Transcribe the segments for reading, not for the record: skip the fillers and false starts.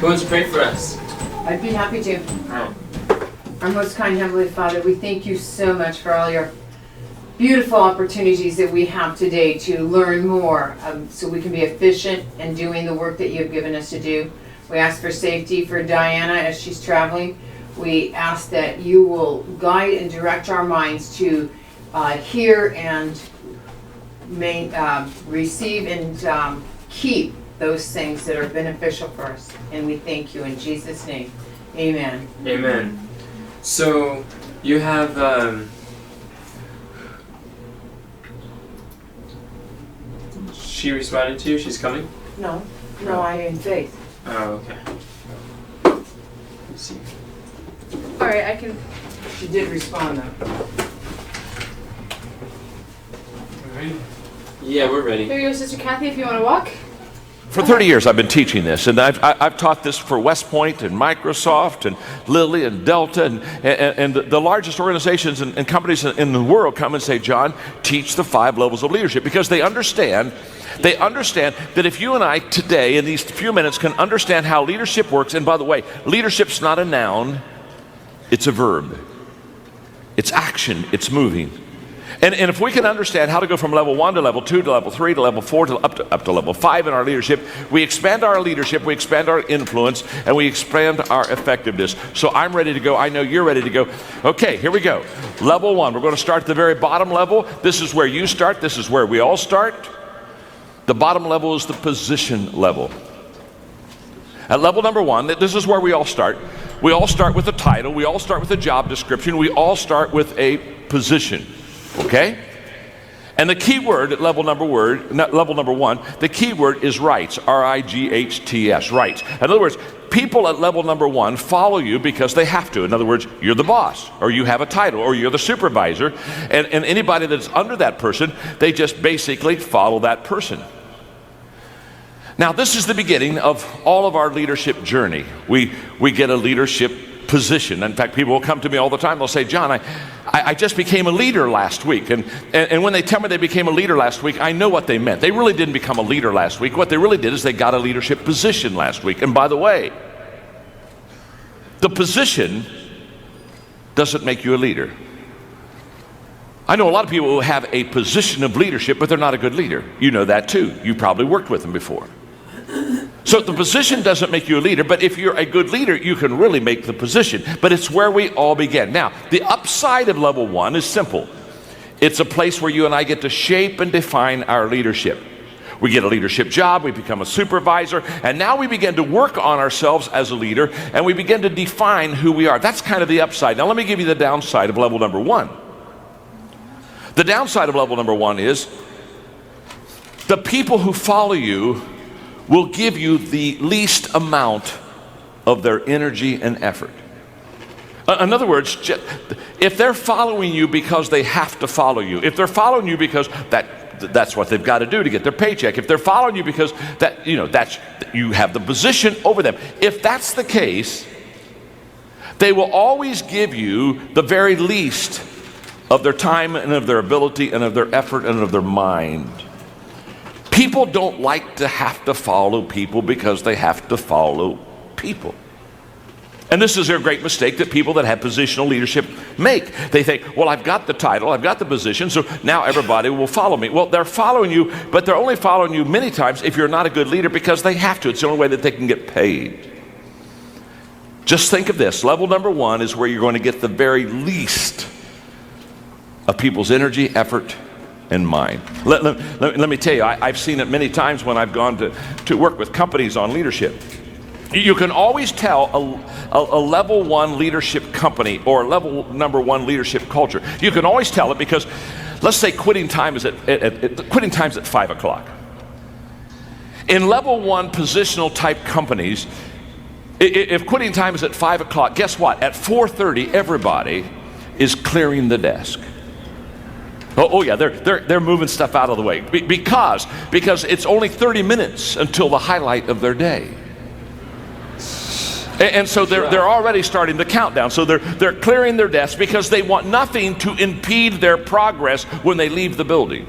Who wants to pray for us? I'd be happy to. Oh. Our most kind Heavenly Father, we thank you so much for all your beautiful opportunities that we have today to learn more so we can be efficient in doing the work that you have given us to do. We ask for safety for Diana as she's traveling. We ask that you will guide and direct our minds to hear and receive and keep those things that are beneficial for us. And we thank you in Jesus' name. Amen. Amen. So you have she responded to you? She's coming? No, I in faith. Oh, okay. Let's see. Alright, I can. She did respond though. Alright. Yeah, we're ready. Here you go, Sister Kathy, if you want to walk. For 30 years I've been teaching this, and I've taught this for West Point and Microsoft and Lilly and Delta and the largest organizations and companies in the world come and say, John, teach the 5 levels of leadership, because they understand that if you and I today in these few minutes can understand how leadership works, and by the way, leadership's not a noun, it's a verb. It's action, it's moving. And if we can understand how to go from level 1 to level 2 to level 3 to level 4 to up to level 5 in our leadership, we expand our leadership, we expand our influence, and we expand our effectiveness. So I'm ready to go. I know you're ready to go. Okay, here we go. Level 1. We're going to start at the very bottom level. This is where you start. This is where we all start. The bottom level is the position level. At level number 1, this is where we all start. We all start with a title. We all start with a job description. We all start with a position. Okay? And the key word at level number 1, the key word is rights, R-I-G-H-T-S, rights. In other words, people at level number 1 follow you because they have to. In other words, you're the boss, or you have a title, or you're the supervisor, and anybody that's under that person, they just basically follow that person. Now, this is the beginning of all of our leadership journey. We get a leadership position. In fact, people will come to me all the time. They'll say, John, I just became a leader last week. And when they tell me they became a leader last week, I know what they meant. They really didn't become a leader last week. What they really did is they got a leadership position last week. And by the way, the position doesn't make you a leader. I know a lot of people who have a position of leadership, but they're not a good leader. You know that too. You probably worked with them before. So the position doesn't make you a leader, but if you're a good leader, you can really make the position. But it's where we all begin. Now, the upside of level 1 is simple. It's a place where you and I get to shape and define our leadership. We get a leadership job, we become a supervisor, and now we begin to work on ourselves as a leader, and we begin to define who we are. That's kind of the upside. Now let me give you the downside of level number 1. The downside of level number 1 is the people who follow you will give you the least amount of their energy and effort. In other words, if they're following you because they have to follow you, if they're following you because that's what they've got to do to get their paycheck, if they're following you because you have the position over them, if that's the case, they will always give you the very least of their time and of their ability and of their effort and of their mind. People don't like to have to follow people because they have to follow people. And this is a great mistake that people that have positional leadership make. They think, well, I've got the title, I've got the position, so now everybody will follow me. Well, they're following you, but they're only following you many times if you're not a good leader because they have to. It's the only way that they can get paid. Just think of this. Level number 1 is where you're going to get the very least of people's energy, effort, and mind. Let me tell you, I've seen it many times when I've gone to work with companies on leadership. You can always tell a level 1 leadership company or level number 1 leadership culture. You can always tell it because, let's say quitting time is at 5 o'clock. In level 1 positional type companies, if quitting time is at 5 o'clock, guess what? At 4:30, everybody is clearing the desk. Oh yeah, they're moving stuff out of the way because it's only 30 minutes until the highlight of their day. And so they're already starting the countdown. So they're clearing their desks because they want nothing to impede their progress when they leave the building.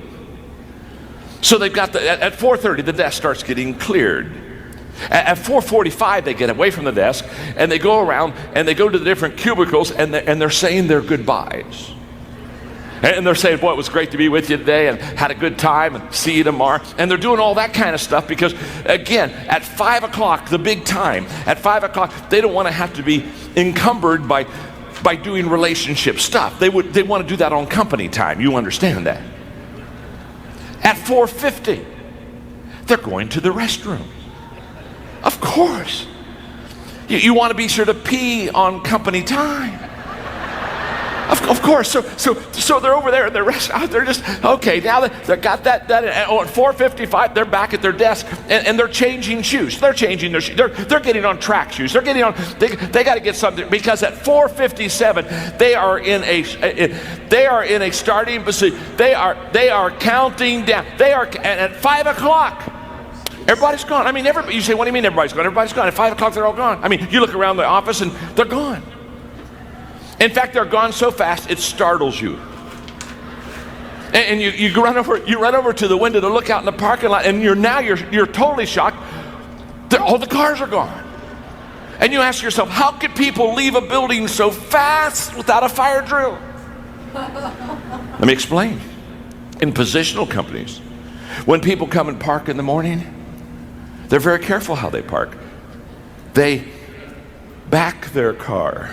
So they've got at 4:30 the desk starts getting cleared. At 4:45, they get away from the desk, and they go around, and they go to the different cubicles, and they're saying their goodbyes. And they're saying, boy, it was great to be with you today, and had a good time, and see you tomorrow. And they're doing all that kind of stuff because, again, at 5 o'clock, the big time, at 5 o'clock, they don't want to have to be encumbered by doing relationship stuff. They want to do that on company time. You understand that. At 4:50, they're going to the restroom. Of course. You want to be sure to pee on company time. Of course. So they're over there in the restaurant. They're just, okay, now they got that. At 4:55, they're back at their desk, and they're changing shoes. They're changing their shoes. They're getting on track shoes. They're getting on, they got to get something, because at 4:57, they are in a starting position. They are counting down. And at 5 o'clock, everybody's gone. I mean, you say, what do you mean everybody's gone? Everybody's gone. At 5 o'clock, they're all gone. I mean, you look around the office and they're gone. In fact, they're gone so fast, it startles you. And you run over to the window to look out in the parking lot, and you're totally shocked. All the cars are gone. And you ask yourself, how could people leave a building so fast without a fire drill? Let me explain. In positional companies, when people come and park in the morning, they're very careful how they park. They back their car.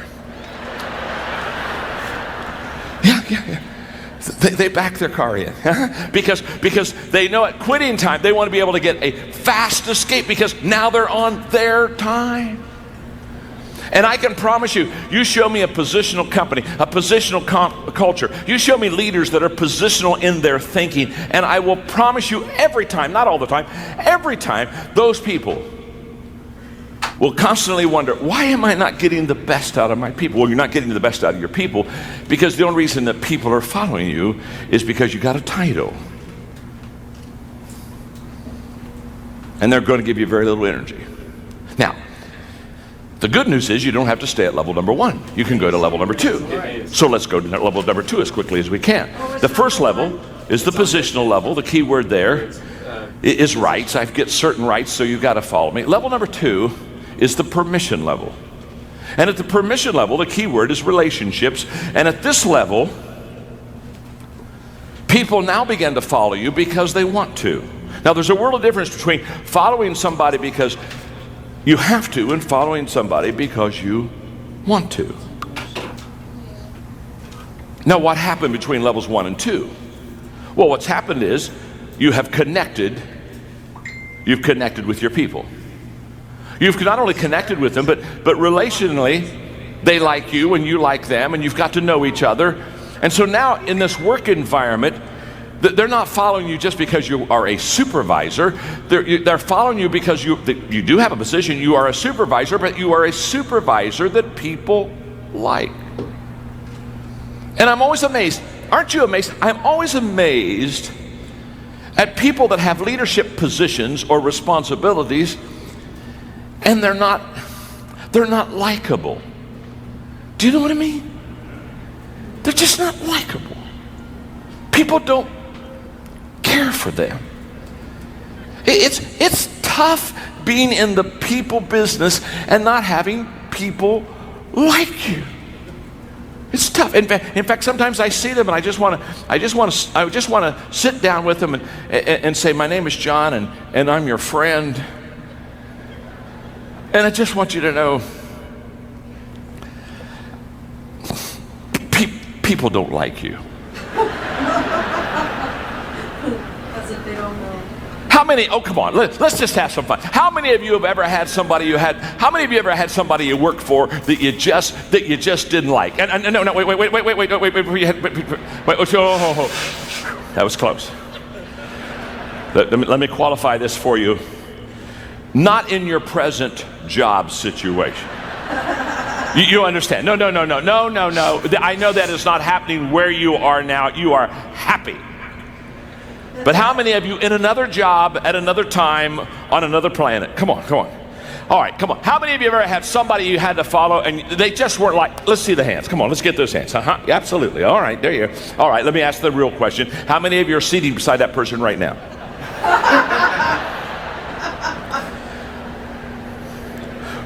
Yeah. They back their car in because they know at quitting time they want to be able to get a fast escape, because now they're on their time. And I can promise you, you show me a positional company, a positional culture, you show me leaders that are positional in their thinking, and I will promise you every time, not all the time, every time, those people will constantly wonder, why am I not getting the best out of my people? Well, you're not getting the best out of your people because the only reason that people are following you is because you got a title. And they're going to give you very little energy. Now, the good news is you don't have to stay at level number 1. You can go to level number 2. So let's go to level number 2 as quickly as we can. The first level is the positional level. The key word there is rights. I get certain rights, so you've got to follow me. Level number 2 is the permission level. And at the permission level, the key word is relationships. And at this level, people now begin to follow you because they want to. Now, there's a world of difference between following somebody because you have to and following somebody because you want to. Now, what happened between levels 1 and 2? Well, what's happened is you've connected with your people. You've not only connected with them, but relationally, they like you and you like them, and you've got to know each other. And so now in this work environment, they're not following you just because you are a supervisor. They're following you because you do have a position. You are a supervisor, but you are a supervisor that people like. And I'm always amazed. Aren't you amazed? I'm always amazed at people that have leadership positions or responsibilities, and they're not likable. Do you know what I mean? They're just not likable. People don't care for them. It's tough being in the people business and not having people like you. It's tough. In fact, sometimes I see them and I just want to sit down with them and say, my name is John and I'm your friend. And I just want you to know, people don't like you. As if they don't know. How many, oh come on, let's just have some fun. How many of you have ever had somebody how many of you ever had somebody you worked for that you just didn't like? And no, wait, that was close. Let me qualify this for you. Not in your present job situation. You understand? No. I know that is not happening where you are now. You are happy. But how many of you in another job at another time on another planet? Come on. All right, come on. How many of you ever had somebody you had to follow and they just weren't like, let's see the hands. Come on, let's get those hands. Absolutely. All right, there you are. All right, let me ask the real question. How many of you are seating beside that person right now?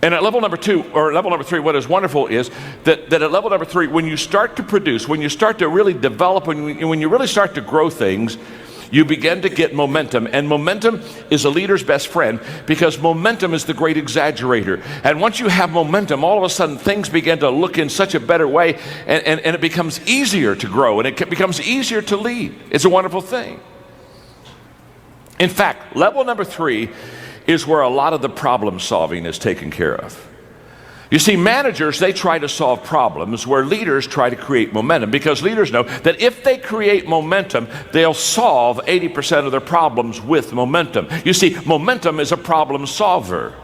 And at level number 2, or level number 3, what is wonderful is that at level number 3, when you start to produce, when you start to really develop, when you really start to grow things, you begin to get momentum. And momentum is a leader's best friend, because momentum is the great exaggerator. And once you have momentum, all of a sudden things begin to look in such a better way, and it becomes easier to grow, and it becomes easier to lead. It's a wonderful thing. In fact, level number 3 is where a lot of the problem solving is taken care of. You see, managers, they try to solve problems where leaders try to create momentum, because leaders know that if they create momentum, they'll solve 80% of their problems with momentum. You see, momentum is a problem solver.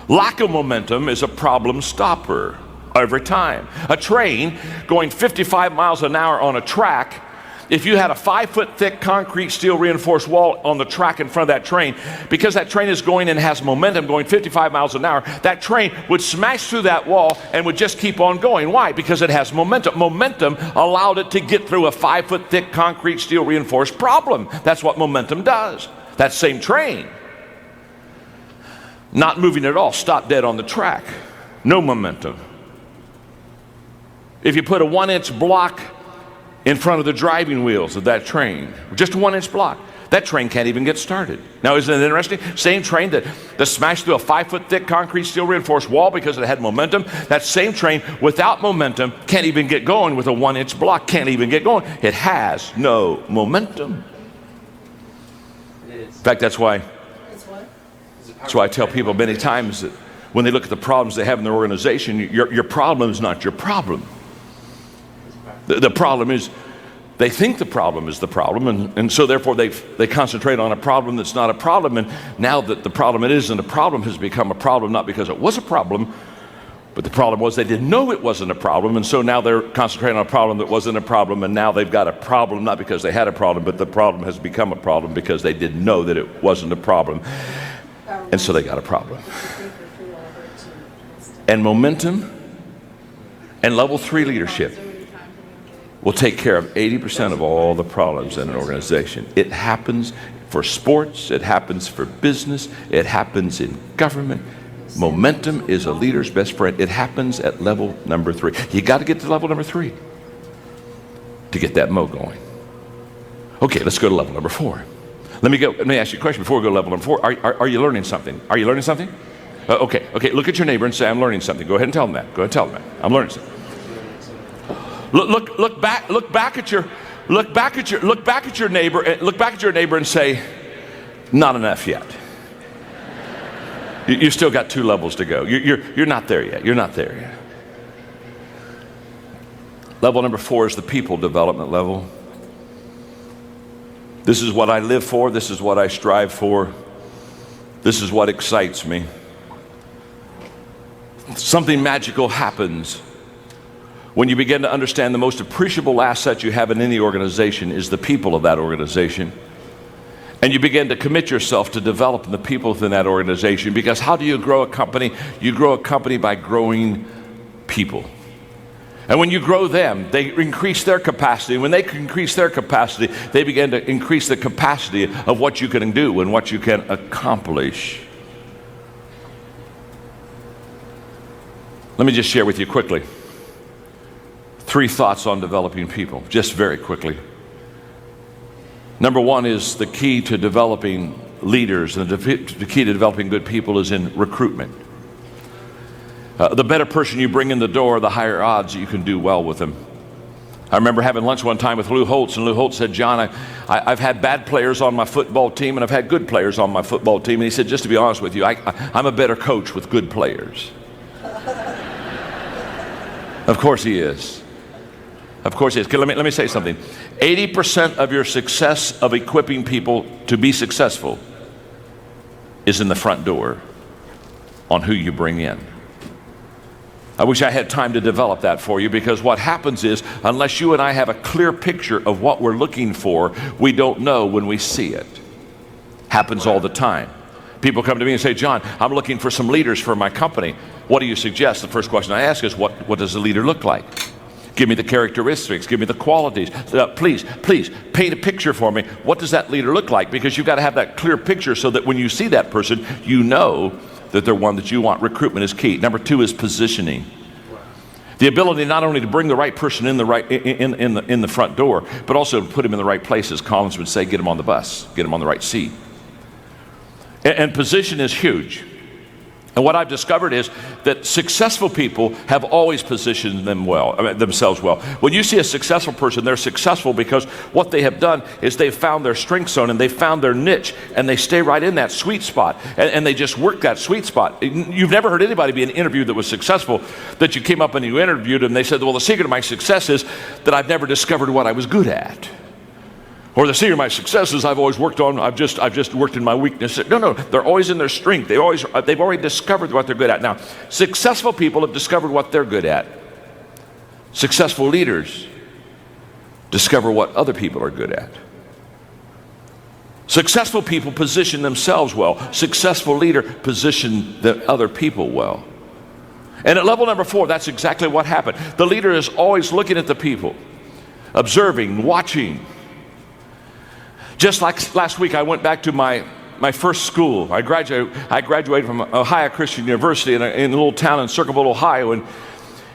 Lack of momentum is a problem stopper every time. A train going 55 miles an hour on a track, if you had a 5-foot thick concrete steel reinforced wall on the track in front of that train, because that train is going and has momentum going 55 miles an hour, that train would smash through that wall and would just keep on going. Why? Because it has momentum. Momentum allowed it to get through a 5-foot thick concrete steel reinforced problem. That's what momentum does. That same train, not moving at all, stopped dead on the track. No momentum. If you put a 1-inch block in front of the driving wheels of that train, just a 1-inch block, that train can't even get started. Now, isn't it interesting? Same train that smashed through a 5-foot thick concrete steel reinforced wall because it had momentum, that same train without momentum can't even get going with a 1-inch block, can't even get going. It has no momentum. In fact, that's why I tell people many times that when they look at the problems they have in their organization, your problem is not your problem. The problem is they think the problem is the problem, and so therefore they concentrate on a problem that's not a problem, and now that the problem it isn't a problem has become a problem, not because it was a problem, but the problem was they didn't know it wasn't a problem, and so now they're concentrating on a problem that wasn't a problem, and now they've got a problem not because they had a problem, but the problem has become a problem because they didn't know that it wasn't a problem, and so they got a problem. And momentum and level 3 leadership will take care of 80% of all the problems in an organization. It happens for sports, it happens for business, it happens in government. Momentum is a leader's best friend. It happens at level number 3. You got to get to level number 3 to get that mo going. Okay, let's go to level number 4. Let me ask you a question before we go to level number 4. Are you learning something? Are you learning something? Okay, look at your neighbor and say, I'm learning something. Go ahead and tell them that. Go ahead and tell them that. I'm learning something. Look back at your neighbor and say, not enough yet. You still got 2 levels to go. You're not there yet. You're not there yet. Level number 4 is the people development level. This is what I live for. This is what I strive for. This is what excites me. Something magical happens when you begin to understand the most appreciable asset you have in any organization is the people of that organization. And you begin to commit yourself to developing the people within that organization, because how do you grow a company? You grow a company by growing people. And when you grow them, they increase their capacity. When they increase their capacity, they begin to increase the capacity of what you can do and what you can accomplish. Let me just share with you quickly 3 thoughts on developing people, just very quickly. Number 1 is the key to developing leaders, and the key to developing good people is in recruitment. The better person you bring in the door, the higher odds that you can do well with them. I remember having lunch one time with Lou Holtz, and Lou Holtz said, John, I've had bad players on my football team, and I've had good players on my football team. And he said, just to be honest with you, I'm a better coach with good players. Of course he is. Of course he is. Let me say something. 80% of your success of equipping people to be successful is in the front door on who you bring in. I wish I had time to develop that for you, because what happens is, unless you and I have a clear picture of what we're looking for, we don't know when we see it. Happens all the time. People come to me and say, John, I'm looking for some leaders for my company. What do you suggest? The first question I ask is, what does a leader look like? Give me the characteristics, give me the qualities. Please paint a picture for me. What does that leader look like? Because you've got to have that clear picture so that when you see that person, you know that they're one that you want. Recruitment is key. Number 2 is positioning. The ability not only to bring the right person in the front door, but also to put him in the right places. Collins would say, get him on the bus, get him on the right seat. And position is huge. And what I've discovered is that successful people have always positioned themselves well. When you see a successful person, they're successful because what they have done is they've found their strength zone and they've found their niche, and they stay right in that sweet spot, and they just work that sweet spot. You've never heard anybody be interviewed that was successful, that you came up and you interviewed them and they said, well, the secret of my success is that I've never discovered what I was good at. Or the secret of my success is I've always worked on, I've just worked in my weakness. No, they're always in their strength. They've already discovered what they're good at. Now, successful people have discovered what they're good at. Successful leaders discover what other people are good at. Successful people position themselves well. Successful leader position the other people well. And at level number 4, that's exactly what happened. The leader is always looking at the people, observing, watching. Just like last week, I went back to my first school. I graduated from Ohio Christian University in a little town in Circleville, Ohio, and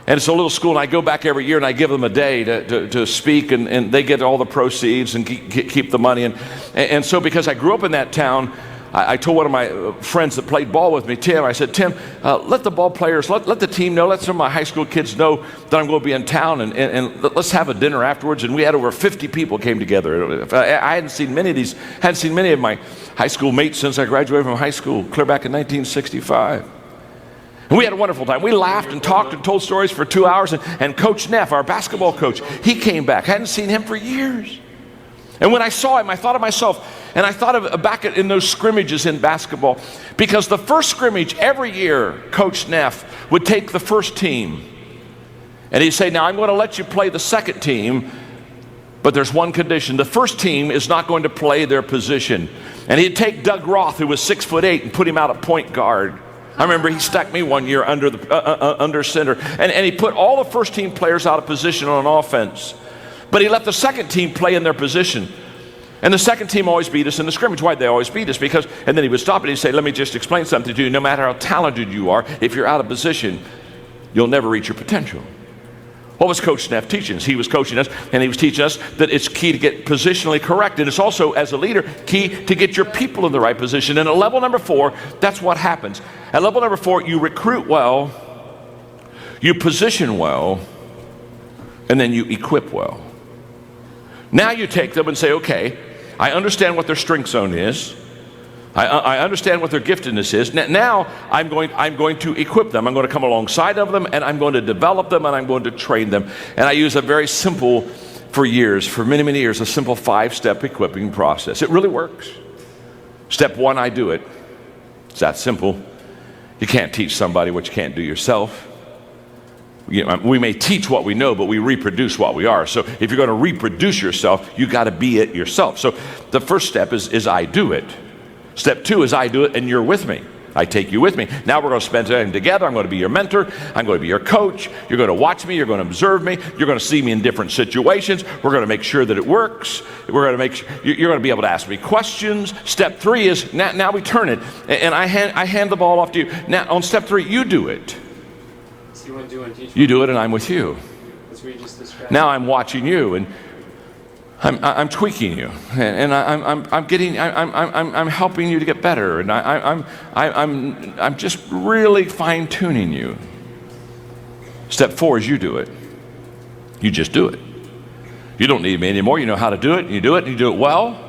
it's a little school, and I go back every year and I give them a day to speak, and they get all the proceeds and keep the money. And so because I grew up in that town, I told one of my friends that played ball with me, Tim, I said, Tim, let the ball players, let the team know, let some of my high school kids know that I'm going to be in town, and let's have a dinner afterwards. And we had over 50 people came together. I hadn't seen many of my high school mates since I graduated from high school, clear back in 1965. And we had a wonderful time. We laughed and talked and told stories for 2 hours, and Coach Neff, our basketball coach, he came back. I hadn't seen him for years. And when I saw him, I thought of myself, and I thought of back in those scrimmages in basketball, because the first scrimmage every year, Coach Neff would take the first team, and he'd say, now I'm going to let you play the second team, but there's one condition. The first team is not going to play their position. And he'd take Doug Roth, who was 6'8", and put him out at point guard. I remember he stuck me one year under center, and he put all the first team players out of position on offense. But he let the second team play in their position. And the second team always beat us in the scrimmage. Why'd they always beat us? Because, and then he would stop and he'd say, let me just explain something to you. No matter how talented you are, if you're out of position, you'll never reach your potential. What was Coach Neff teaching us? He was coaching us, and he was teaching us that it's key to get positionally correct. And it's also, as a leader, key to get your people in the right position. And at level number 4, that's what happens. At level number 4, you recruit well, you position well, and then you equip well. Now you take them and say, okay, I understand what their strength zone is. I understand what their giftedness is. Now I'm going to equip them. I'm going to come alongside of them, and I'm going to develop them, and I'm going to train them. And I use a very simple, for many, many years, a simple 5-step equipping process. It really works. Step 1, I do it. It's that simple. You can't teach somebody what you can't do yourself. We may teach what we know, but we reproduce what we are. So if you're going to reproduce yourself, you got to be it yourself. So the first step is I do it. Step 2 is I do it, and you're with me. I take you with me. Now we're going to spend time together. I'm going to be your mentor. I'm going to be your coach. You're going to watch me. You're going to observe me. You're going to see me in different situations. We're going to make sure that it works. We're going to make sure you're going to be able to ask me questions. Step 3 is now we turn it, and I hand the ball off to you. Now on step 3, you do it. You do it, and I'm with you. Now I'm watching you, and I'm tweaking you, and I'm helping you to get better, and I'm just really fine tuning you. Step 4 is you do it. You just do it. You don't need me anymore. You know how to do it. You do it, and you do it well.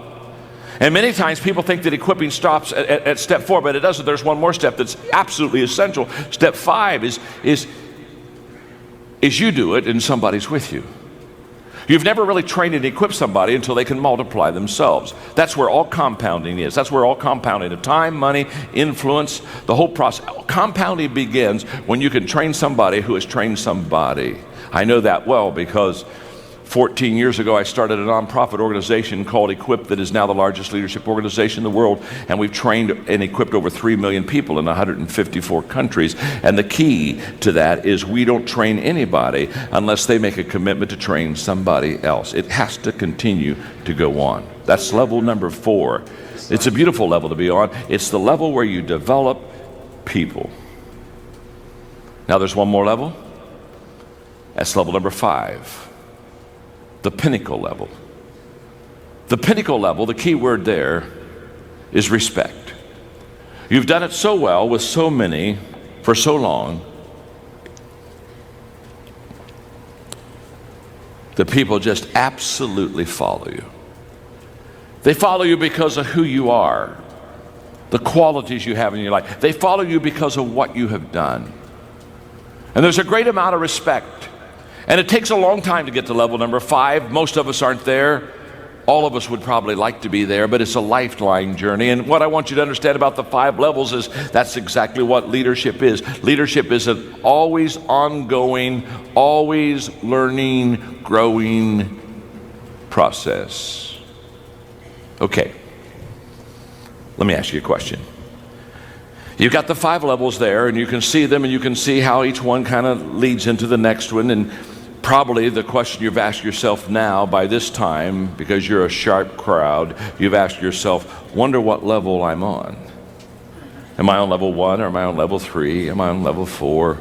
And many times people think that equipping stops at step 4, but it doesn't. There's one more step that's absolutely essential. Step 5 is you do it and somebody's with you. You've never really trained and equipped somebody until they can multiply themselves. That's where all compounding is. That's where all compounding of time, money, influence, the whole process. Compounding begins when you can train somebody who has trained somebody. I know that well because 14 years ago, I started a nonprofit organization called Equip that is now the largest leadership organization in the world, and we've trained and equipped over 3 million people in 154 countries. And the key to that is we don't train anybody unless they make a commitment to train somebody else. It has to continue to go on. That's level number 4. It's a beautiful level to be on. It's the level where you develop people. Now there's one more level. That's level number 5, the pinnacle level. The pinnacle level, the key word there is respect. You've done it so well with so many for so long that people just absolutely follow you. They follow you because of who you are, the qualities you have in your life. They follow you because of what you have done. And there's a great amount of respect. And it takes a long time to get to level number 5. Most of us aren't there. All of us would probably like to be there, but it's a lifelong journey. And what I want you to understand about the 5 levels is that's exactly what leadership is. Leadership is an always ongoing, always learning, growing process. Okay, let me ask you a question. You've got the 5 levels there, and you can see them, and you can see how each one kind of leads into the next one. And probably the question you've asked yourself now by this time, because you're a sharp crowd, you've asked yourself, wonder what level I'm on. Am I on level 1, or am I on level 3? Am I on level 4?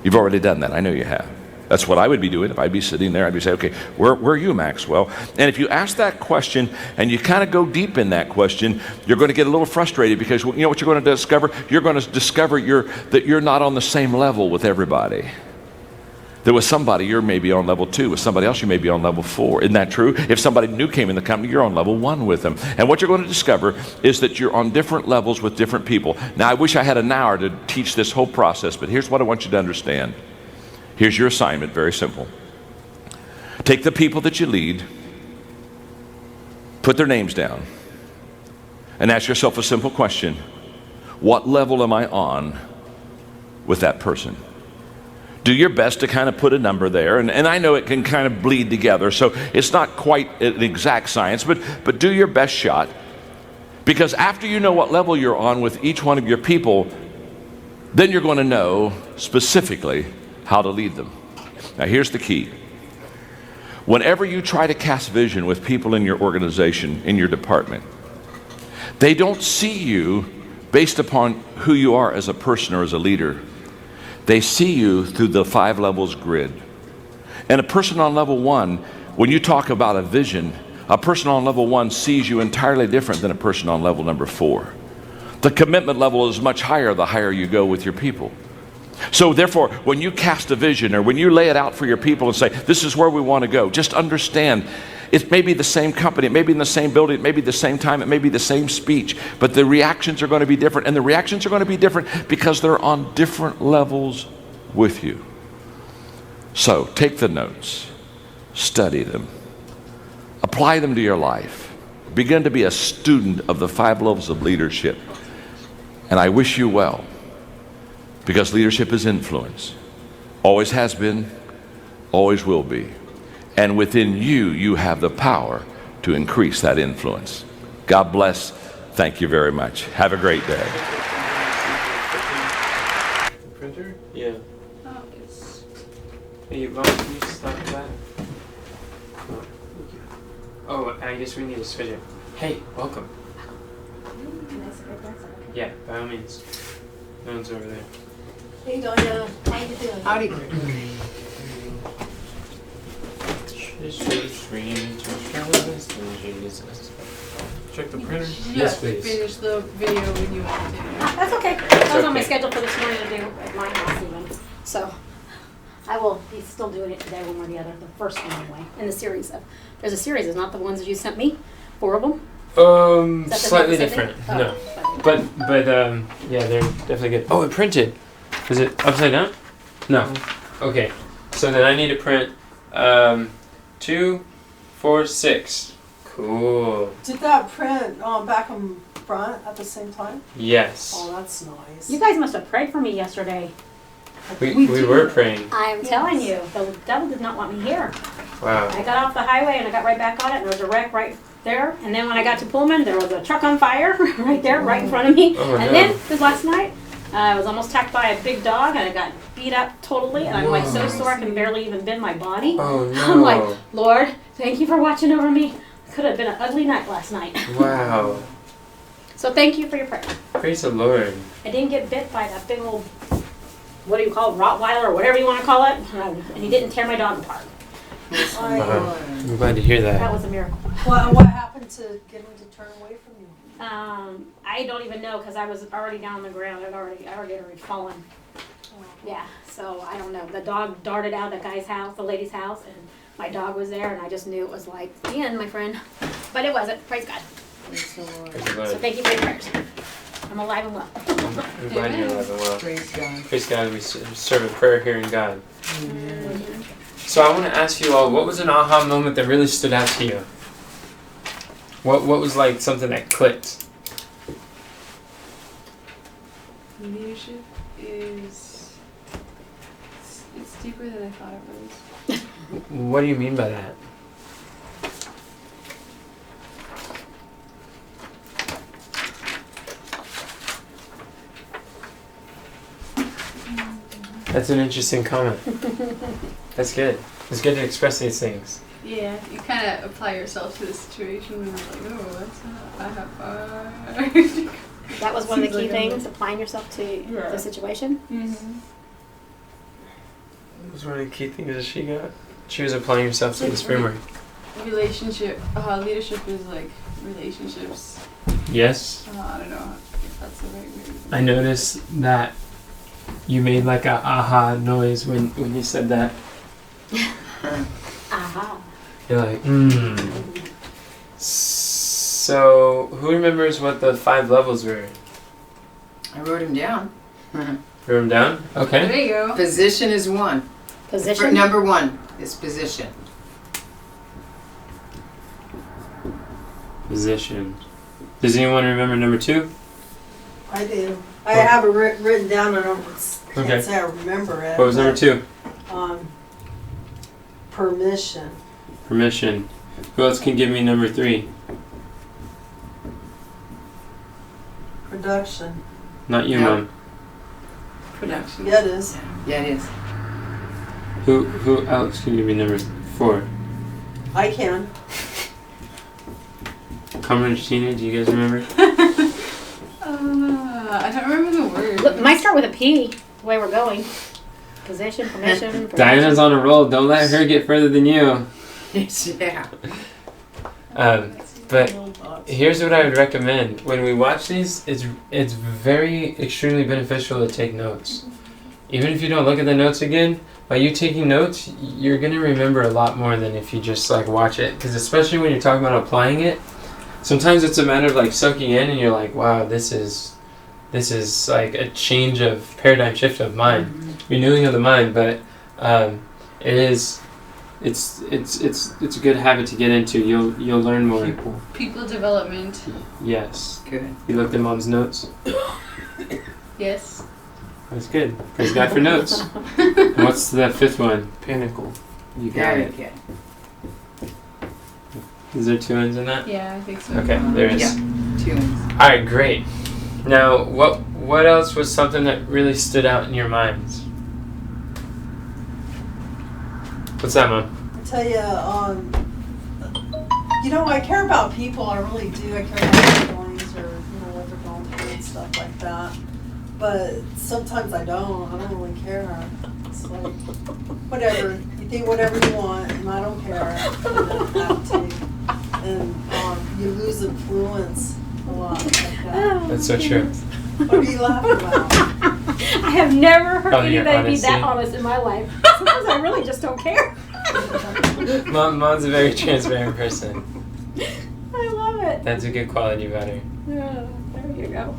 You've already done that. I know you have. That's what I would be doing if I'd be sitting there. I'd be saying, okay, where are you, Maxwell? And if you ask that question and you kind of go deep in that question, you're going to get a little frustrated, because you know what you're going to discover? You're going to discover that you're not on the same level with everybody. That with somebody, you're maybe on level 2. With somebody else, you may be on level 4. Isn't that true? If somebody new came in the company, you're on level 1 with them. And what you're going to discover is that you're on different levels with different people. Now, I wish I had an hour to teach this whole process, but here's what I want you to understand. Here's your assignment, very simple. Take the people that you lead, put their names down, and ask yourself a simple question. What level am I on with that person? Do your best to kind of put a number there, and I know it can kind of bleed together, so it's not quite an exact science, but do your best shot, because after you know what level you're on with each one of your people, then you're going to know specifically how to lead them. Now here's the key. Whenever you try to cast vision with people in your organization, in your department, they don't see you based upon who you are as a person or as a leader. They see you through the 5 levels grid. And a person on level 1, when you talk about a vision, a person on level 1 sees you entirely different than a person on level number 4. The commitment level is much higher the higher you go with your people. So therefore, when you cast a vision, or when you lay it out for your people and say, this is where we want to go, just understand, it may be the same company, it may be in the same building, it may be the same time, it may be the same speech, but the reactions are going to be different. And the reactions are going to be different because they're on different levels with you. So take the notes, study them, apply them to your life, begin to be a student of the 5 levels of leadership. And I wish you well. Because leadership is influence. Always has been, always will be. And within you, you have the power to increase that influence. God bless. Thank you very much. Have a great day. Printer? Yeah. Oh, it's... Hey, Mom, can you stop that? Oh, thank you. Oh, I guess we need to switch it. Hey, welcome. Can I sit right there? Yeah, by all means. No one's over there. Hey, Donna. How you doing? Howdy. Check the printer. Yes, we finished the video when you wanted to. That's okay. That was on my okay. schedule for this morning to do at my house even. So I will be still doing it today, one way or the other. The first one anyway. In the series of, there's a series, it's not the ones that you sent me. 4 of them. Is that the Slightly same different. thing? No. Oh, But yeah, they're definitely good. Oh, it printed. Is it upside down? No. Okay. So then I need to print 2, 4, 6. Cool. Did that print back and front at the same time? Yes. Oh, that's nice. You guys must have prayed for me yesterday. We were praying. I'm telling you, the devil did not want me here. Wow. I got off the highway and I got right back on it, and there was a wreck right there. And then when I got to Pullman, there was a truck on fire right there, right in front of me. Oh, and no. then, this last night, I was almost attacked by a big dog, and I got beat up totally, and I'm like so sore I can barely even bend my body. Oh no. I'm like, Lord, thank you for watching over me. Could have been an ugly night last night. Wow. So thank you for your prayer. Praise the Lord. I didn't get bit by that big old, what do you call it, Rottweiler or whatever you want to call it, and he didn't tear my dog apart. I'm glad to hear That that. was a miracle. What happened to get him to turn away from you? I don't even know because I was already down on the ground. I'd already fallen. Yeah, so I don't know. The dog darted out of the guy's house, the lady's house, and my dog was there, and I just knew it was like the end, my friend. But it wasn't. Praise God. Praise the So Lord. thank you for your prayers. I'm alive and well. I'm glad you're alive and well. Praise God. Praise God, we serve a prayer hearing God. So I want to ask you all, what was an aha moment that really stood out to you? What was like something that clicked? Leadership is, it's deeper than I thought it was. What do you mean by that? That's an interesting comment. That's good. It's good to express these things. Yeah, you kind of apply yourself to the situation and you're like, oh, that's not that hard. That was one of the Seems key like things, applying yourself to the situation. Mm-hmm. What was one of the key things that she got? She was applying herself to this framework. Leadership is like relationships. Yes. I don't know if that's the right way. I noticed that you made like a aha noise when you said that. Aha. You're like, So, who remembers what the 5 levels were? I wrote him down. Wrote them down? Okay. There you go. Position is one. Position. Number 1 is position. Position. Does anyone remember number 2? I do. I have it written down. I don't Okay. can't say I remember it. What was number 2? Permission. Permission. Who else can give me number 3? Production. Not you, No. Mom. Production. Yeah, it is. Yeah, it is. Who else can give me number 4? I can. Comrade Tina, do you guys remember? I don't remember the word. Look, might start with a P, the way we're going. Position, permission. Diana's on a roll. Don't let her get further than you. Yeah. But here's what I would recommend. When we watch these, it's very extremely beneficial to take notes. Even if you don't look at the notes again, by you taking notes, you're going to remember a lot more than if you just like watch it. Because especially when you're talking about applying it, sometimes it's a matter of like soaking in and you're like, wow, this is like a change of paradigm shift of mind, renewing of the mind. But it's a good habit to get into. You'll learn more. People development. Yes. Good. You looked at Mom's notes. Yes. That's good. Praise God for notes. And what's the 5th one? Pinnacle. You got Very it. good. Is there 2 ends in that? Yeah, I think so. Okay, there is. Yeah. 2. All right, great. Now, what else was something that really stood out in your minds? What's that, Mom? I tell you, I care about people. I really do. I care about their feelings or what they're going through and stuff like that. But sometimes I don't. I don't really care. It's like whatever you think, whatever you want, and I don't care. And you lose influence a lot like that. That's so true. What are you laughing about? I have never heard Oh, your anybody be that honesty. honest in my life. Sometimes I really just don't care. Mom's a very transparent person. I love it. That's a good quality about her. Yeah, there you go.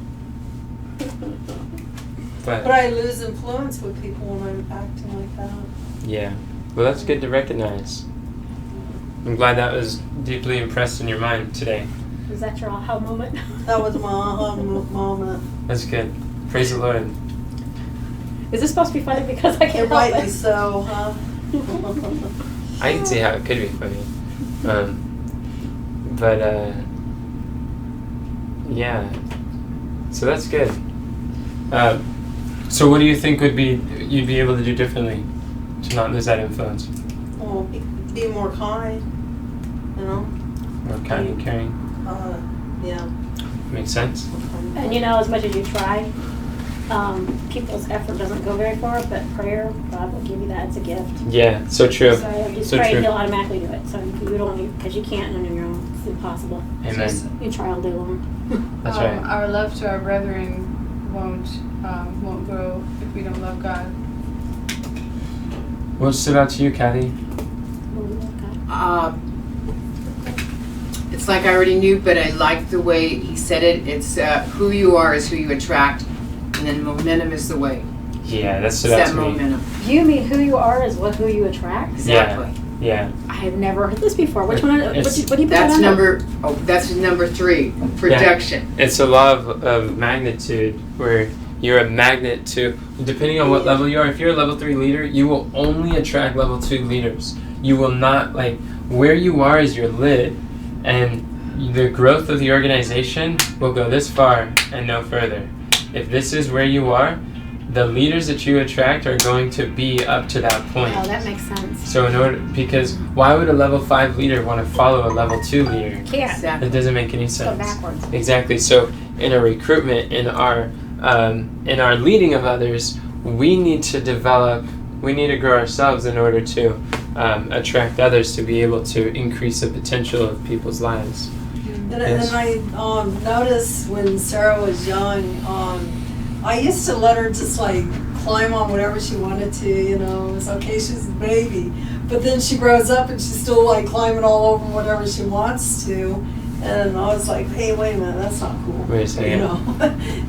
But I lose influence with people when I'm acting like that. Yeah. Well, that's good to recognize. I'm glad that was deeply impressed in your mind today. Is that your aha moment? That was my aha moment. That's good. Praise the Lord. Is this supposed to be funny because I It can't might help be it? so, huh? I can see how it could be funny. Yeah. So that's good. So what do you think you'd be able to do differently to not lose that influence? Well, be more kind, More kind and caring. Yeah. Makes sense. And as much as you try, people's effort doesn't go very far, but prayer, God will give you that. It's a gift. Yeah, so true. So just So pray, true. He'll automatically do it. So you don't, because you can't on your own. It's impossible. Amen. You try all day long. That's right. Our love to our brethren won't grow if we don't love God. What stood out to you, Kathy? It's like I already knew, but I like the way he said it. It's who you are is who you attract, and then momentum is the way. Yeah, that It's stood out that to me. momentum. You mean who you are is who you attract? Exactly. Yeah. I have never heard this before. Which one? What do you put That's that under? that's number 3, projection. It's a law of magnitude where you're a magnet to, depending on what level you are, if you're a level 3 leader, you will only attract level 2 leaders. You will not, where you are is your lid, and the growth of the organization will go this far and no further. If this is where you are, the leaders that you attract are going to be up to that point. Oh, that makes sense. So because why would a level 5 leader want to follow a level 2 leader? Can't. Exactly. It doesn't make any Go sense. backwards. Exactly. So in our recruitment, in our leading of others, we need to grow ourselves in order to attract others to be able to increase the potential of people's lives. And Yes. I noticed when Sarah was young, I used to let her just climb on whatever she wanted to, it was okay, she's a baby. But then she grows up and she's still climbing all over whatever she wants to. And I was like, hey, wait a minute, that's not cool. Wait a second.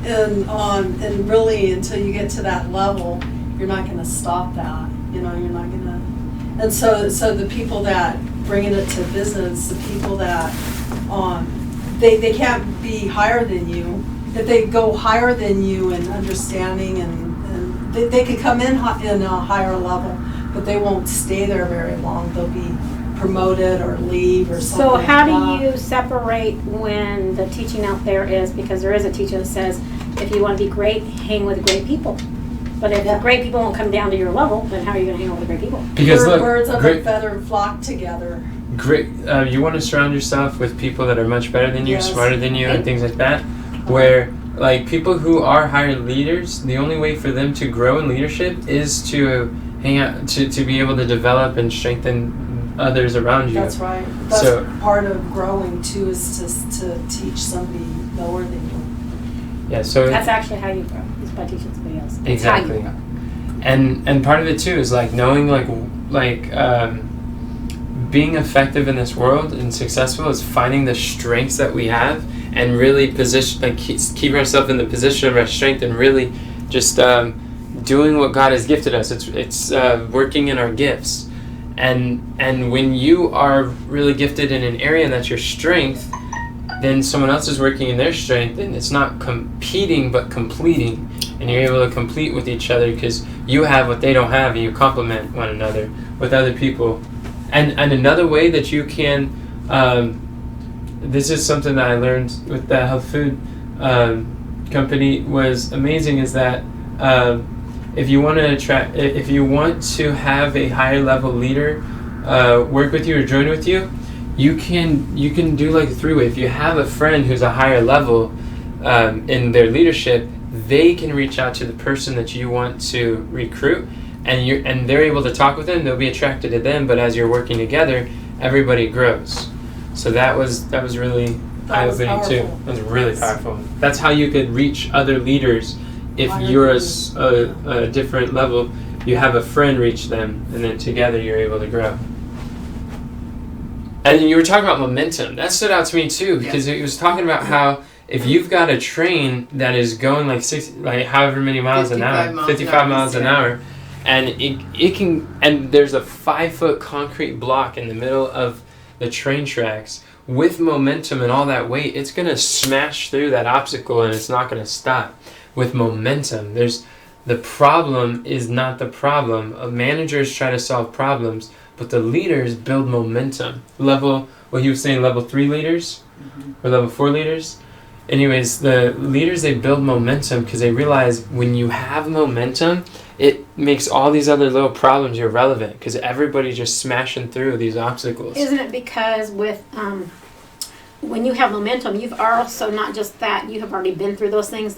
And really until you get to that level, you're not gonna stop that. You're not gonna. And so the people that bringing it to business, the people that they can't be higher than you. If they go higher than you in understanding and they could come in a higher level, but they won't stay there very long. They'll be promoted or leave or something. So how like do you separate when the teaching out there is, because there is a teacher that says, if you want to be great, hang with great people. But if the great people won't come down to your level, then how are you going to hang out with the great people? Because look, birds of a great, feather flock together. great. You want to surround yourself with people that are much better than you, Yes. smarter than you, and things like that. Where people who are higher leaders, the only way for them to grow in leadership is to hang out, to be able to develop and strengthen others around you. That's right. That's So- part of growing too, is to teach somebody lower than you. Yeah. So That's actually how you grow, is by teaching somebody else. It's exactly. how you grow. And part of it too is knowing being effective in this world and successful is finding the strengths that we have and really keep ourselves in the position of our strength and really just doing what God has gifted us. It's working in our gifts, and when you are really gifted in an area and that's your strength, then someone else is working in their strength, and it's not competing but completing, and you're able to complete with each other because you have what they don't have, and you complement one another with other people. And another way that you can, this is something that I learned with the health food company was amazing, is that if you want to have a higher level leader work with you or join with you, you can do a 3-way. If you have a friend who's a higher level in their leadership, they can reach out to the person that you want to recruit, and they're able to talk with them. They'll be attracted to them, but as you're working together, everybody grows. So that was really eye-opening too. powerful. That was really powerful. That's how you could reach other leaders. If Higher you're leaders. a different level, you have a friend reach them, and then together you're able to grow. And you were talking about momentum. That stood out to me too, because it was talking about how if you've got a train that is going however many miles an hour, 55 miles an hour, and it can, and there's a 5-foot concrete block in the middle of the train tracks, with momentum and all that weight, it's going to smash through that obstacle and it's not going to stop. With momentum, the problem is not the problem. Managers try to solve problems, but the leaders build momentum. What he was saying, level 3 leaders or level 4 leaders. Anyways, the leaders, they build momentum because they realize when you have momentum, it makes all these other little problems irrelevant because everybody's just smashing through these obstacles. Isn't it because with when you have momentum, you've also not just that, you have already been through those things,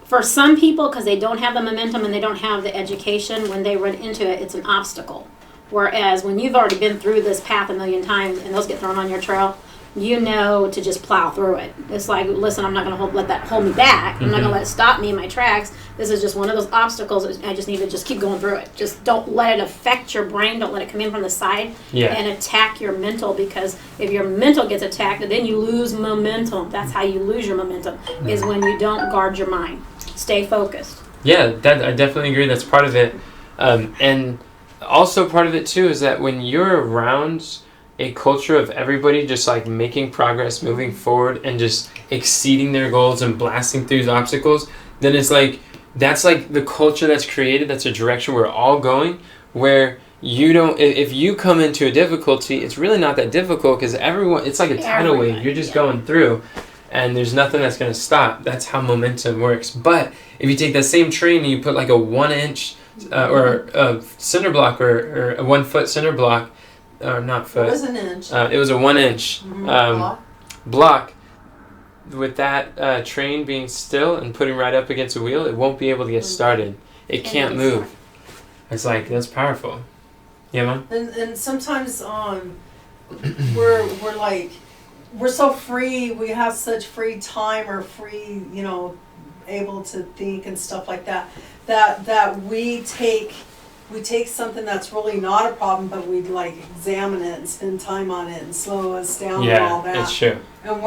for some people, because they don't have the momentum and they don't have the education, when they run into it, it's an obstacle. Whereas when you've already been through this path a million times and those get thrown on your trail, you know to just plow through it. It's like, listen, I'm not going to let that hold me back. I'm not going to let it stop me in my tracks. This is just one of those obstacles. I just need to just keep going through it. Just don't let it affect your brain. Don't let it come in from the side and attack your mental, because if your mental gets attacked, then you lose momentum. That's how you lose your momentum, is when you don't guard your mind. Stay focused. Yeah, I definitely agree. That's part of it. And also part of it too is that when you're around a culture of everybody just like making progress, moving forward, and just exceeding their goals and blasting through obstacles, then it's like, that's like the culture that's created. That's a direction we're all going, where you don't, if you come into a difficulty, it's really not that difficult, because everyone, it's like a tidal wave. You're just going through, and there's nothing that's going to stop. That's how momentum works. But if you take that same train and you put like a 1 inch or a cinder block, or a 1 foot cinder block, not foot. It was an inch. It was a 1 inch block. With that train being still and putting right up against a wheel, it won't be able to get started. It can't move. It's like, that's powerful. Yeah, Mom? And sometimes we're like, we're so free, we have such free time, or free, able to think and stuff like that, that we take something that's really not a problem, but we like examine it and spend time on it and slow us down and all that. Yeah, it's true. And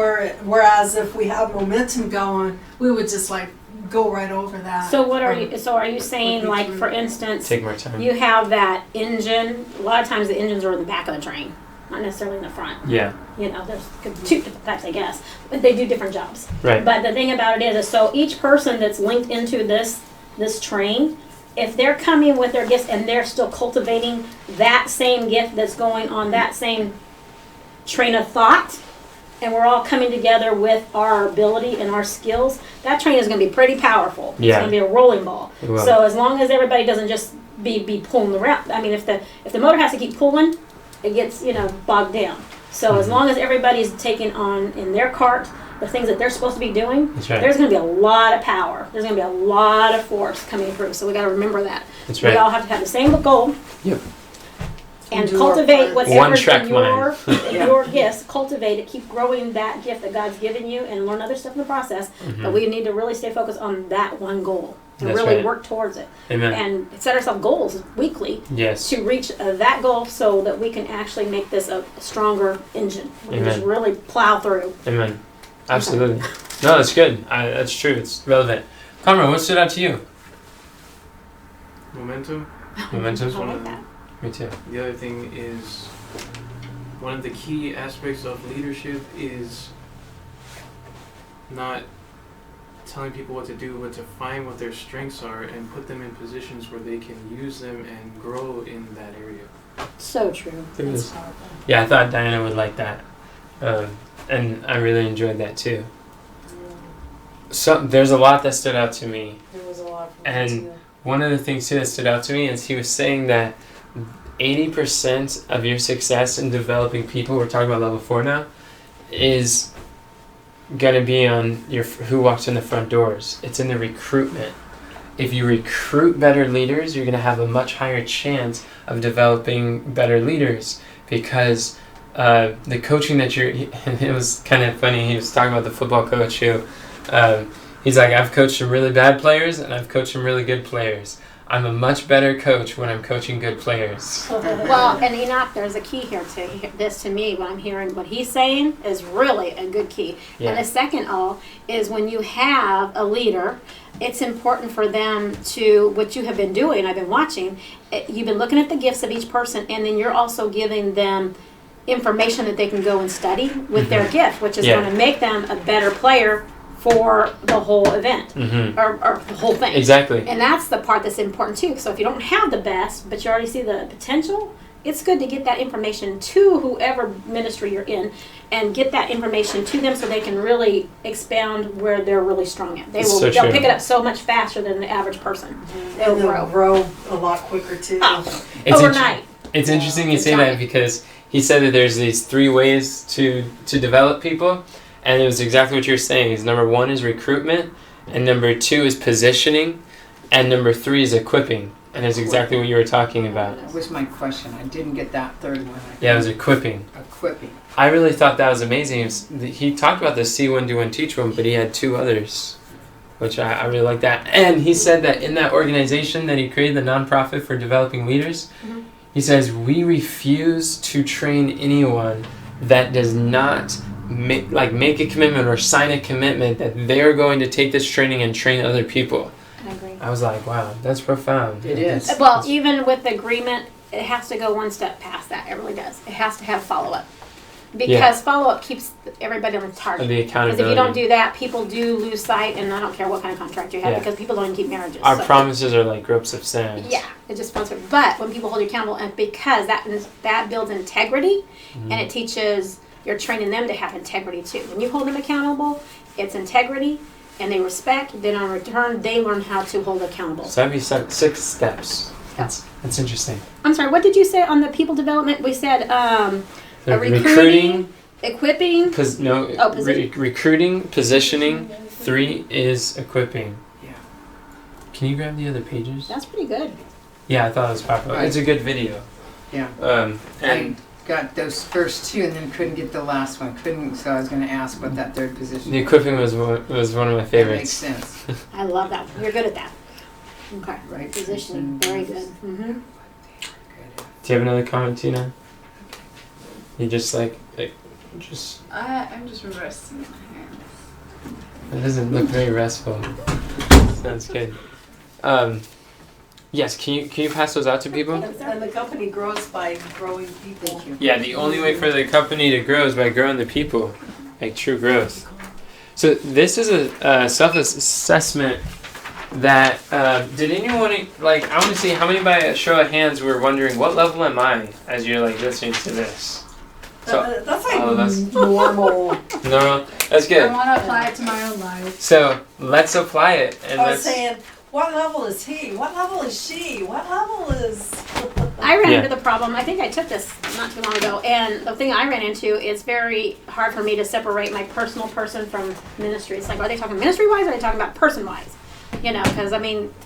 whereas if we have momentum going, we would just like go right over that. So are you saying, like, for instance, take more time. You have that engine, a lot of times the engines are in the back of the train, not necessarily in the front. Yeah. There's two different types, I guess, but they do different jobs. Right. But the thing about it is so each person that's linked into this train, if they're coming with their gifts and they're still cultivating that same gift that's going on that same train of thought, and we're all coming together with our ability and our skills, that train is going to be pretty powerful. Yeah. It's going to be a rolling ball. Well. So as long as everybody doesn't just be pulling the route, I mean, if the motor has to keep pulling, it gets bogged down. So as long as everybody's taking on in their cart the things that they're supposed to be doing, That's right. There's going to be a lot of power. There's going to be a lot of force coming through. So we got to remember that. That's right. We all have to have the same goal. Yep. And Do cultivate our whatever's in mind. your gifts. Cultivate it. Keep growing that gift that God's given you, and learn other stuff in the process. But we need to really stay focused on that one goal and That's really right. work towards it. Amen. And set ourselves goals weekly Yes. to reach that goal, so that we can actually make this a stronger engine. We can just Amen. really plow through. Amen. Absolutely. No, that's good. That's true. It's relevant. Conrad, what stood out to you? Momentum. Momentum. I like that. Me too. The other thing is, one of the key aspects of leadership is not telling people what to do, but to find what their strengths are and put them in positions where they can use them and grow in that area. So true. That's Yeah, I thought Diana would like that. And I really enjoyed that too. So there's a lot that stood out to me. There was a lot from And that too. one of the things too that stood out to me is he was saying that 80% of your success in developing people, we're talking about level 4 now, is going to be on your who walks in the front doors. It's in the recruitment. If you recruit better leaders, you're going to have a much higher chance of developing better leaders, because the coaching that it was kind of funny, he was talking about the football coach who, he's like, I've coached some really bad players and I've coached some really good players. I'm a much better coach when I'm coaching good players. Well, and Enoch, there's a key here to me. What I'm hearing, what he's saying is really a good key. Yeah. And the second is when you have a leader, it's important for them to, what you have been doing, I've been watching, you've been looking at the gifts of each person, and then you're also giving them information that they can go and study with their gift, which is going to make them a better player for the whole event, or the whole thing. Exactly. And that's the part that's important too. So if you don't have the best, but you already see the potential, it's good to get that information to whoever ministry you're in, and get that information to them so they can really expound where they're really strong at. They'll pick it up so much faster than the average person. They'll And they'll grow a lot quicker too. It's overnight. It's interesting you It's say giant. that, because he said that there's these 3 ways to develop people, and it was exactly what you're saying. Is number 1 is recruitment, and number 2 is positioning, and number 3 is equipping. And it's exactly what you were talking about. That was my question. I didn't get that third one. Yeah, it was equipping. Equipping. I really thought that was amazing. He talked about the C1, Do 1, Teach 1, but he had 2 others, which I really like that. And he said that in that organization that he created, the nonprofit for developing leaders, he says, we refuse to train anyone that does not make a commitment or sign a commitment that they're going to take this training and train other people. I agree. I was like, wow, that's profound. It is. Well, even with the agreement, it has to go one step past that. It really does. It has to have follow-up. Because follow-up keeps everybody on target. The accountability. Because if you don't do that, people do lose sight, and I don't care what kind of contract you have, because people don't even keep marriages. Our promises are like ropes of sand. Yeah, it just falls through. But when people hold you accountable, and because that builds integrity, and it teaches, you're training them to have integrity too. When you hold them accountable, it's integrity, and they respect, then in return, they learn how to hold accountable. So that'd be 6 steps. That's interesting. I'm sorry, what did you say on the people development? We said recruiting, equipping. Recruiting, positioning. 3 is equipping. Yeah. Can you grab the other pages? That's pretty good. Yeah, I thought it was popular. Right. It's a good video. Yeah. And I got those first 2 and then couldn't get the last one. So I was going to ask what that third position the equipping was one of my That favorites. makes sense. I love that. You're good at that. Okay. Right. Positioning. Very good. Mm-hmm. Do you have another comment, Tina? You just I'm just resting my hands. It doesn't look very restful. Sounds good. Yes, can you pass those out to people? And the company grows by growing people. Yeah, the only way for the company to grow is by growing the people, like true growth. So this is a self-assessment that, did anyone, I want to see how many by a show of hands were wondering, what level am I as you're listening to this? So, That's all of us. normal. No, that's I good. want to apply it to my own life. So let's apply it. And I was saying, what level is he? What level is she? What level is... I ran into the problem. I think I took this not too long ago, and the thing I ran into, it's very hard for me to separate my personal person from ministry. It's like, are they talking ministry-wise or are they talking about person-wise? Because,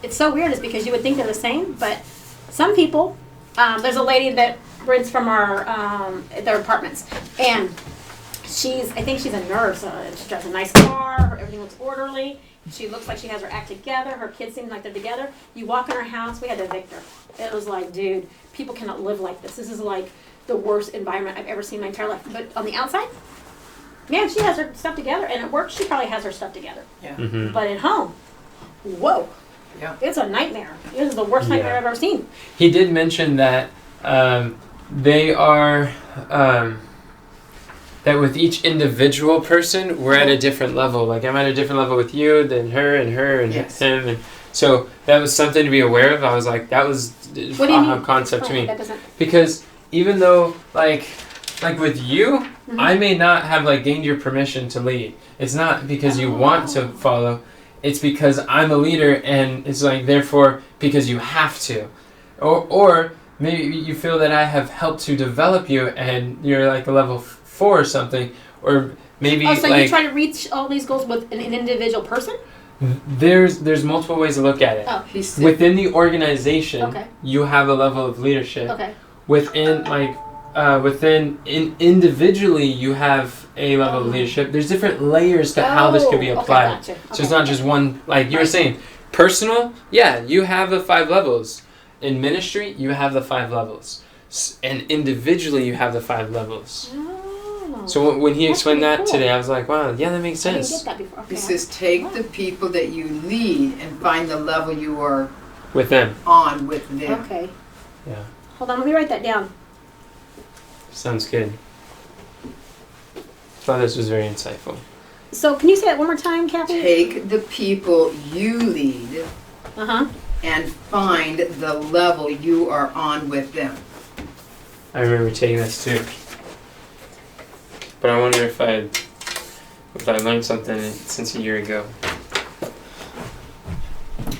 it's so weird. It's because you would think they're the same, but some people, there's a lady that rents from their apartments, and I think she's a nurse. She drives a nice car, everything looks orderly. She looks like she has her act together. Her kids seem like they're together. You walk in her house, we had to evict her. It was like, dude, people cannot live like this. This is like the worst environment I've ever seen in my entire life. But on the outside, man, she has her stuff together. And at work, she probably has her stuff together. Yeah. Mm-hmm. But at home, whoa. Yeah. It's a nightmare. It is the worst nightmare I've ever seen. He did mention that they are... that with each individual person, we're at a different level. Like, I'm at a different level with you than her and Yes. him. And so that was something to be aware of. I was like, that was What do you mean? concept to me. That doesn't... Because even though, like with you, I may not have, gained your permission to lead. It's not because you want to follow. It's because I'm a leader, and it's therefore, because you have to. Or maybe you feel that I have helped to develop you, and you're a level 4 or something, or maybe so you try to reach all these goals with an individual person? There's multiple ways to look at it. Oh. Within the organization, Okay. you have a level of leadership. Okay. Individually, you have a level of leadership. There's different layers to how this could be applied. Okay, gotcha. So it's not just one, you were saying, personal, you have the 5 levels. In ministry, you have the 5 levels. And individually, you have the 5 levels. Oh. So when he That's explained pretty that cool. today, I was like, wow, yeah, that makes I didn't sense. get that before. Okay. He says, take the people that you lead and find the level you are With them. on with them. Okay. Yeah. Hold on, let me write that down. Sounds good. Thought this was very insightful. So can you say that one more time, Kathy? Take the people you lead Uh-huh. and find the level you are on with them. I remember taking this too. But I wonder if I learned something since a year ago.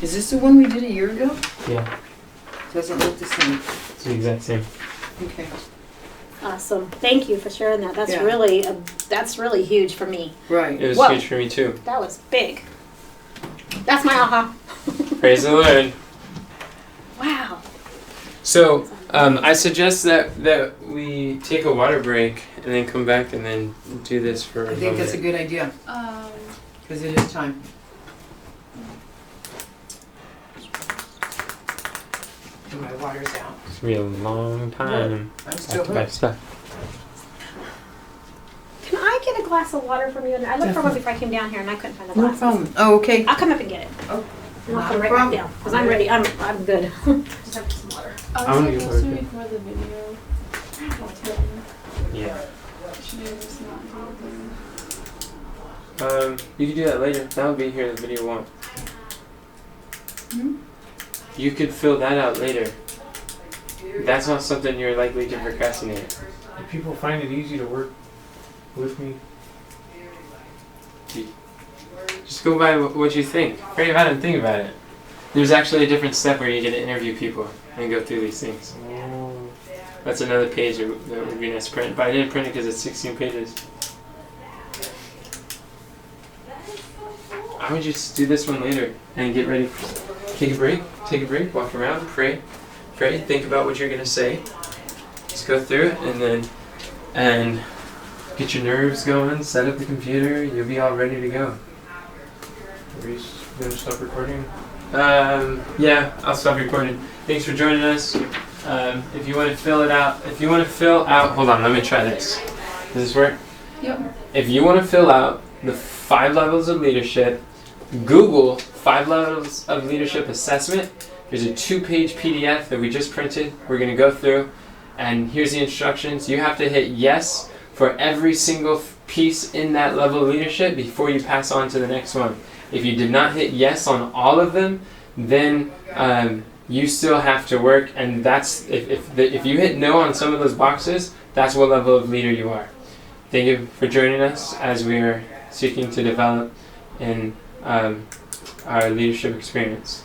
Is this the one we did a year ago? Yeah, Doesn't look the same. it's the exact same. Okay. Awesome. Thank you for sharing that. That's Yeah. that's really huge for me. Right. It was Whoa. huge for me too. That was big. That's my aha. Praise the Lord. Wow. So I suggest that we take a water break and then come back and then do this for a I think that's a moment. good idea, because it is time. And my water's out. It's gonna be a long time. I'm still Back to back hooked. stuff. Can I get a glass of water from you? I looked for one before I came down here and I couldn't find the No glass. problem. Oh, okay. I'll come up and get it. Oh, And I'll not come a right problem. back down because I'm ready. I'm good. Just have some water. I I wanna was get supposed to water, too. before the video. Yeah. Should I just not do it? You can do that later. That'll be here in the video one. You could fill that out later. That's not something you're likely to procrastinate. If people find it easy to work with me, Just go by what you think. Pray about it and think about it. There's actually a different step where you get to interview people and go through these things. That's another page that would be nice to print, but I didn't print it because it's 16 pages. I would just do this one later and get ready. Take a break, walk around, pray, think about what you're going to say. Just go through it and get your nerves going, set up the computer, you'll be all ready to go. are you going to stop recording? Yeah, I'll stop recording. Thanks for joining us. If you want to fill out, hold on, let me try this. Does this work? Yep. If you want to fill out the 5 levels of leadership, Google 5 levels of leadership assessment. There's a 2-page PDF that we just printed. We're going to go through, and here's the instructions. You have to hit yes for every single piece in that level of leadership before you pass on to the next one. If you did not hit yes on all of them, then you still have to work, and that's if you hit no on some of those boxes, that's what level of leader you are. Thank you for joining us as we are seeking to develop in our leadership experience.